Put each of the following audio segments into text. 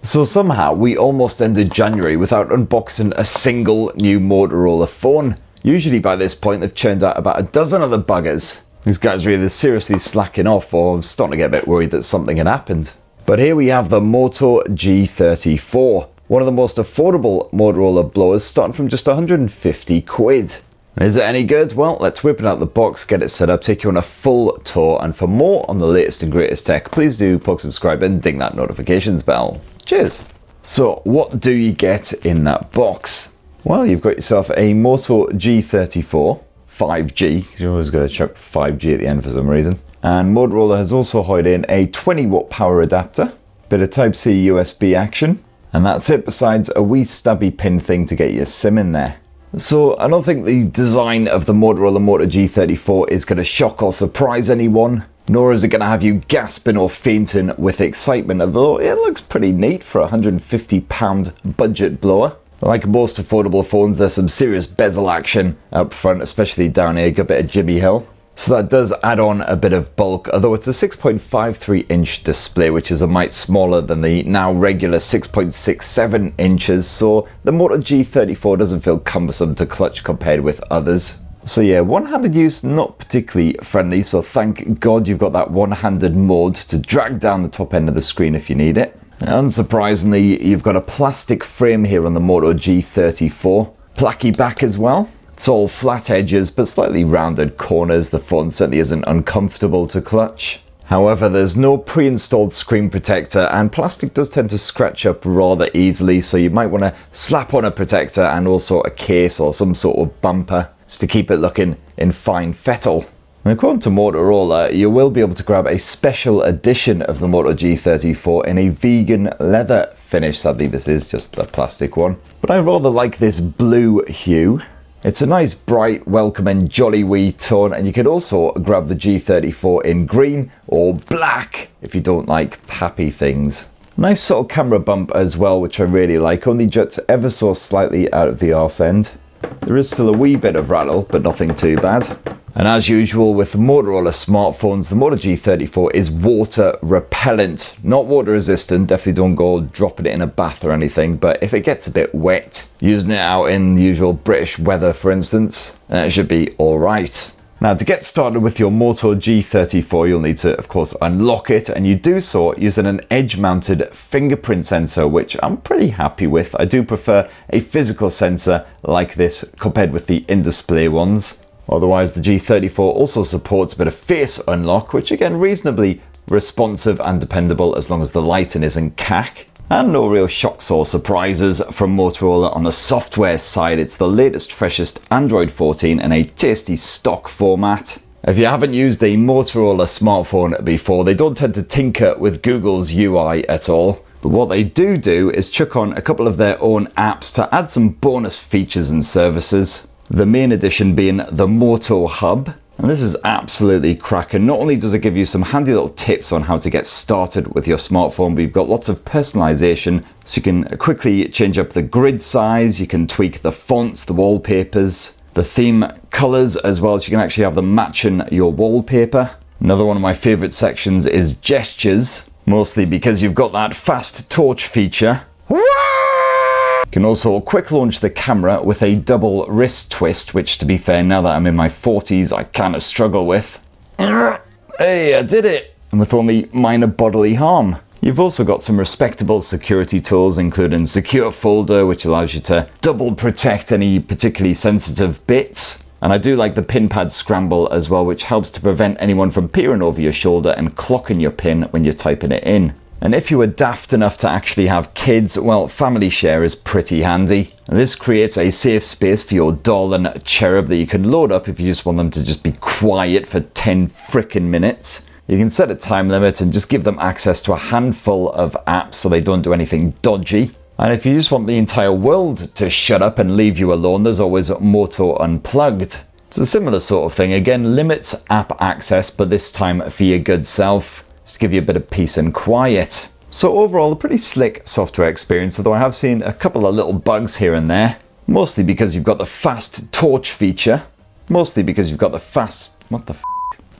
So somehow we almost ended January without unboxing a single new Motorola phone. Usually by this point they've churned out about a dozen other buggers. These guys are either seriously slacking off or starting to get a bit worried that something had happened. But here we have the Moto G34, one of the most affordable Motorola blowers, starting from just 150 quid. Is it any good? Well, let's whip it out the box, get it set up, take you on a full tour, and for more on the latest and greatest tech, please do subscribe and ding that notifications bell. Cheers! So, what do you get in that box? Well, you've got yourself a Moto G34, 5G, you always got to chuck 5G at the end for some reason. And Motorola has also hired in a 20 watt power adapter, bit of Type-C USB action, and that's it, besides a wee stubby pin thing to get your SIM in there. So I don't think the design of the Motorola Moto G34 is going to shock or surprise anyone, nor is it going to have you gasping or fainting with excitement, although it looks pretty neat for a £150 budget blower. Like most affordable phones, there's some serious bezel action up front, especially down here, a bit of Jimmy Hill. So that does add on a bit of bulk, although it's a 6.53 inch display, which is a mite smaller than the now regular 6.67 inches, so the Moto G34 doesn't feel cumbersome to clutch compared with others. So yeah, one-handed use not particularly friendly, so thank God you've got that one-handed mode to drag down the top end of the screen if you need it. Unsurprisingly, you've got a plastic frame here on the Moto G34, placky back as well. It's all flat edges but slightly rounded corners. The phone certainly isn't uncomfortable to clutch. However, there's no pre-installed screen protector, and plastic does tend to scratch up rather easily, so you might want to slap on a protector and also a case or some sort of bumper just to keep it looking in fine fettle. And according to Motorola, you will be able to grab a special edition of the Moto G34 in a vegan leather finish. Sadly, this is just the plastic one, but I rather like this blue hue. It's a nice, bright, welcoming, jolly wee tone, and you could also grab the G34 in green or black if you don't like pappy things. Nice sort of camera bump as well, which I really like, only juts ever so slightly out of the arse end. There is still a wee bit of rattle, but nothing too bad. And as usual with Motorola smartphones, the Moto G34 is water repellent, not water resistant. Definitely don't go dropping it in a bath or anything, but if it gets a bit wet, using it out in the usual British weather for instance, it should be alright. Now, to get started with your Moto G34, you'll need to, of course, unlock it, and you do so using an edge-mounted fingerprint sensor, which I'm pretty happy with. I do prefer a physical sensor like this compared with the in-display ones. Otherwise, the G34 also supports a bit of face unlock, which again, reasonably responsive and dependable as long as the lighting isn't CAC. And no real shocks or surprises from Motorola on the software side. It's the latest, freshest Android 14 in a tasty stock format. If you haven't used a Motorola smartphone before, they don't tend to tinker with Google's UI at all. But what they do is chuck on a couple of their own apps to add some bonus features and services. The main addition being the Moto Hub. And this is absolutely cracking. Not only does it give you some handy little tips on how to get started with your smartphone, but you've got lots of personalization, so you can quickly change up the grid size, you can tweak the fonts, the wallpapers, the theme colors as well, so you can actually have them matching your wallpaper. Another one of my favorite sections is gestures, mostly because you've got that fast torch feature. You can also quick launch the camera with a double wrist twist, which to be fair, now that I'm in my 40s, I kind of struggle with. Hey, I did it! And with only minor bodily harm. You've also got some respectable security tools, including Secure Folder, which allows you to double protect any particularly sensitive bits. And I do like the pin pad scramble as well, which helps to prevent anyone from peering over your shoulder and clocking your pin when you're typing it in. And if you were daft enough to actually have kids, well, Family Share is pretty handy. And this creates a safe space for your doll and cherub that you can load up if you just want them to just be quiet for 10 frickin' minutes. You can set a time limit and just give them access to a handful of apps so they don't do anything dodgy. And if you just want the entire world to shut up and leave you alone, there's always Moto Unplugged. It's a similar sort of thing. Again, limits app access, but this time for your good self. Just give you a bit of peace and quiet. So overall, a pretty slick software experience, although I have seen a couple of little bugs here and there. Mostly because you've got the fast torch feature. Mostly because you've got the fast... what the f***?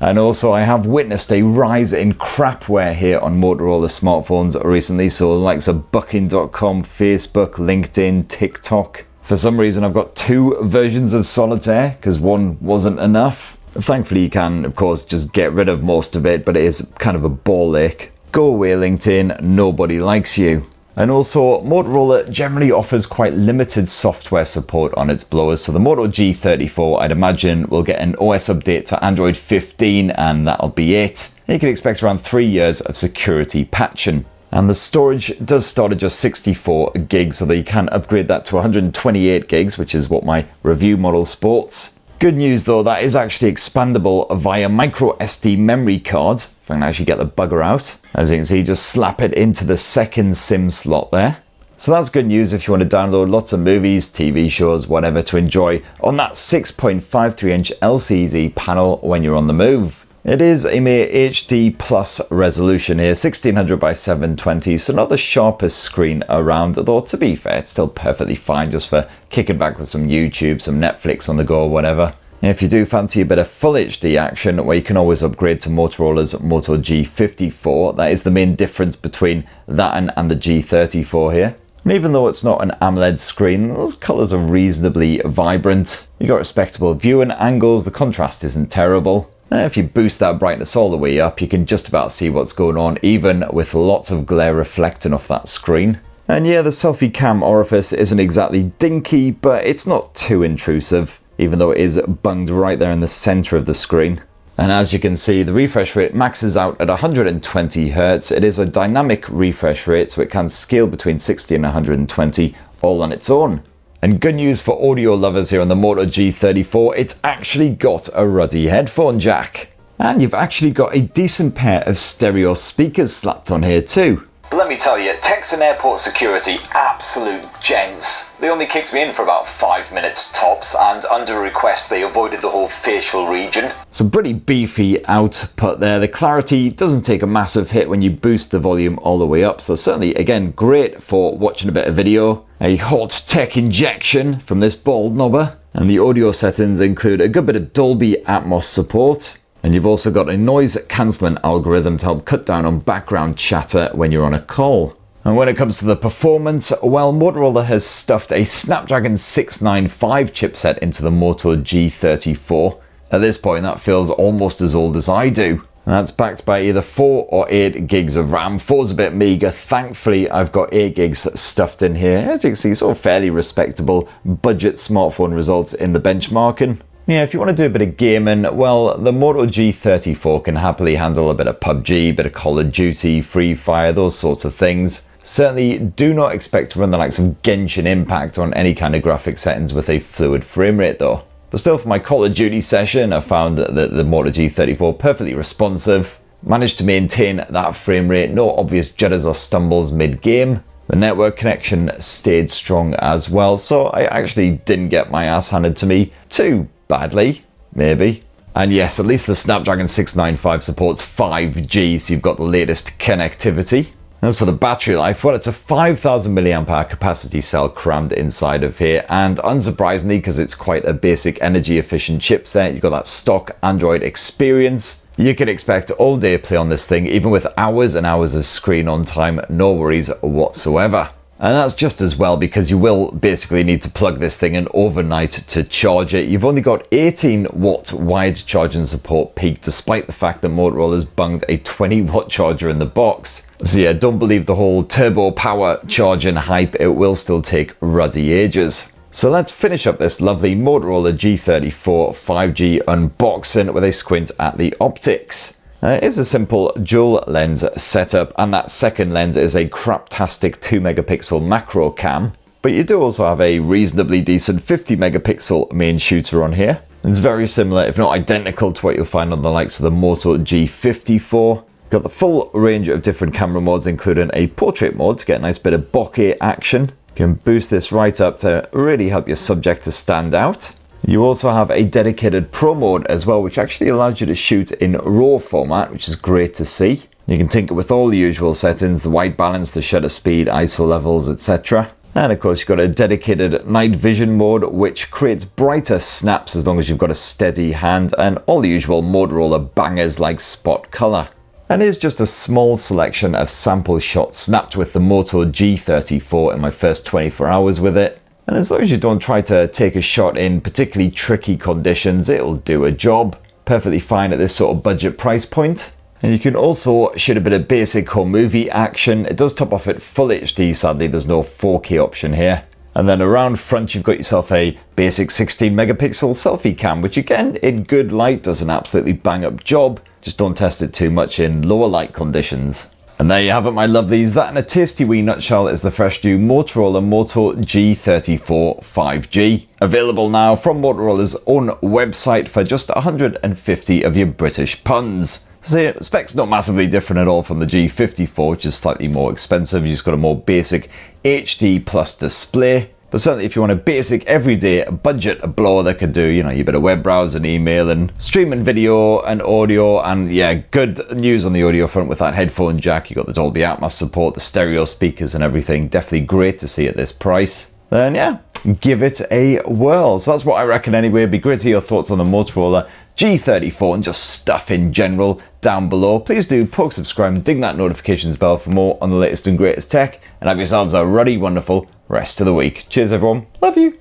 And also I have witnessed a rise in crapware here on Motorola smartphones recently, so the likes of Booking.com, Facebook, LinkedIn, TikTok. For some reason I've got 2 versions of Solitaire because one wasn't enough. Thankfully you can of course just get rid of most of it, but it is kind of a ball ache. Go away LinkedIn, nobody likes you. And also, Motorola generally offers quite limited software support on its blowers, so the Moto G34 I'd imagine will get an OS update to Android 15 and that'll be it. You can expect around 3 years of security patching. And the storage does start at just 64 gigs, although you can upgrade that to 128 gigs, which is what my review model sports. Good news though, that is actually expandable via micro SD memory card. If I can actually get the bugger out. As you can see, just slap it into the second SIM slot there. So that's good news if you want to download lots of movies, TV shows, whatever to enjoy on that 6.53-inch LCD panel when you're on the move. It is a mere HD plus resolution here, 1600 by 720, so not the sharpest screen around, although to be fair, it's still perfectly fine just for kicking back with some YouTube, some Netflix on the go or whatever. If you do fancy a bit of full HD action, well, you can always upgrade to Motorola's Moto G34. That is the main difference between that and the G34 here. And even though it's not an AMOLED screen, those colours are reasonably vibrant. You got respectable viewing angles, the contrast isn't terrible. If you boost that brightness all the way up, you can just about see what's going on, even with lots of glare reflecting off that screen. And yeah, the selfie cam orifice isn't exactly dinky, but it's not too intrusive, even though it is bunged right there in the center of the screen. And as you can see, the refresh rate maxes out at 120 Hz. It is a dynamic refresh rate, so it can scale between 60 and 120 all on its own. And good news for audio lovers here on the Moto G34, it's actually got a ruddy headphone jack. And you've actually got a decent pair of stereo speakers slapped on here too. But let me tell you, techs and airport security, absolute gents. They only kicked me in for about 5 minutes tops, and under request they avoided the whole facial region. Some pretty beefy output there. The clarity doesn't take a massive hit when you boost the volume all the way up, so certainly, again, great for watching a bit of video. A hot tech injection from this bald knobber. And the audio settings include a good bit of Dolby Atmos support. And you've also got a noise cancelling algorithm to help cut down on background chatter when you're on a call. And when it comes to the performance, well, Motorola has stuffed a Snapdragon 695 chipset into the Moto G34. At this point, that feels almost as old as I do. And that's backed by either 4 or 8 gigs of RAM. 4's a bit meager. Thankfully, I've got 8 gigs stuffed in here. As you can see, sort of fairly respectable budget smartphone results in the benchmarking. Yeah, if you want to do a bit of gaming, well, the Moto G34 can happily handle a bit of PubG, a bit of Call of Duty, Free Fire, those sorts of things. Certainly do not expect to run the likes of Genshin Impact on any kind of graphic settings with a fluid frame rate though. But still, for my Call of Duty session, I found that the Moto G34 perfectly responsive, managed to maintain that frame rate, no obvious jitters or stumbles mid-game. The network connection stayed strong as well, so I actually didn't get my ass handed to me too badly, maybe. And yes, at least the Snapdragon 695 supports 5G, so you've got the latest connectivity. As for the battery life, well, it's a 5000 mAh capacity cell crammed inside of here, and unsurprisingly, because it's quite a basic energy efficient chipset, you've got that stock Android experience. You can expect all day play on this thing, even with hours and hours of screen on time, no worries whatsoever. And that's just as well, because you will basically need to plug this thing in overnight to charge it. You've only got 18 watt wired charging support peak, despite the fact that Motorola's bunged a 20 watt charger in the box. So yeah, don't believe the whole turbo power charging hype, it will still take ruddy ages. So let's finish up this lovely Motorola G34 5G unboxing with a squint at the optics. It's a simple dual lens setup, and that second lens is a craptastic 2 megapixel macro cam. But you do also have a reasonably decent 50 megapixel main shooter on here. It's very similar, if not identical, to what you'll find on the likes of the Moto G54. Got the full range of different camera modes, including a portrait mode to get a nice bit of bokeh action. You can boost this right up to really help your subject to stand out. You also have a dedicated Pro mode as well, which actually allows you to shoot in RAW format, which is great to see. You can tinker with all the usual settings, the white balance, the shutter speed, ISO levels, etc. And of course, you've got a dedicated night vision mode, which creates brighter snaps as long as you've got a steady hand, and all the usual Motorola bangers like spot color. And here's just a small selection of sample shots snapped with the Moto G34 in my first 24 hours with it. And as long as you don't try to take a shot in particularly tricky conditions, it'll do a job. Perfectly fine at this sort of budget price point. And you can also shoot a bit of basic home movie action. It does top off at full HD, sadly there's no 4K option here. And then around front you've got yourself a basic 16 megapixel selfie cam, which again in good light does an absolutely bang up job. Just don't test it too much in lower light conditions. And there you have it, my lovelies. That in a tasty wee nutshell is the fresh new Motorola Moto G34 5G. Available now from Motorola's own website for just 150 of your British punds. So specs not massively different at all from the G54, which is slightly more expensive. You just got a more basic HD plus display. But certainly if you want a basic everyday budget blower that could do, you know, your bit of web browsing, email and streaming video and audio, and yeah, good news on the audio front with that headphone jack. You got the Dolby Atmos support, the stereo speakers and everything. Definitely great to see at this price. Then yeah, give it a whirl. So that's what I reckon anyway. It'd be great to hear your thoughts on the Motorola G34 and just stuff in general down below. Please do poke subscribe and ding that notifications bell for more on the latest and greatest tech, and have yourselves a ruddy wonderful rest of the week. Cheers everyone, love you.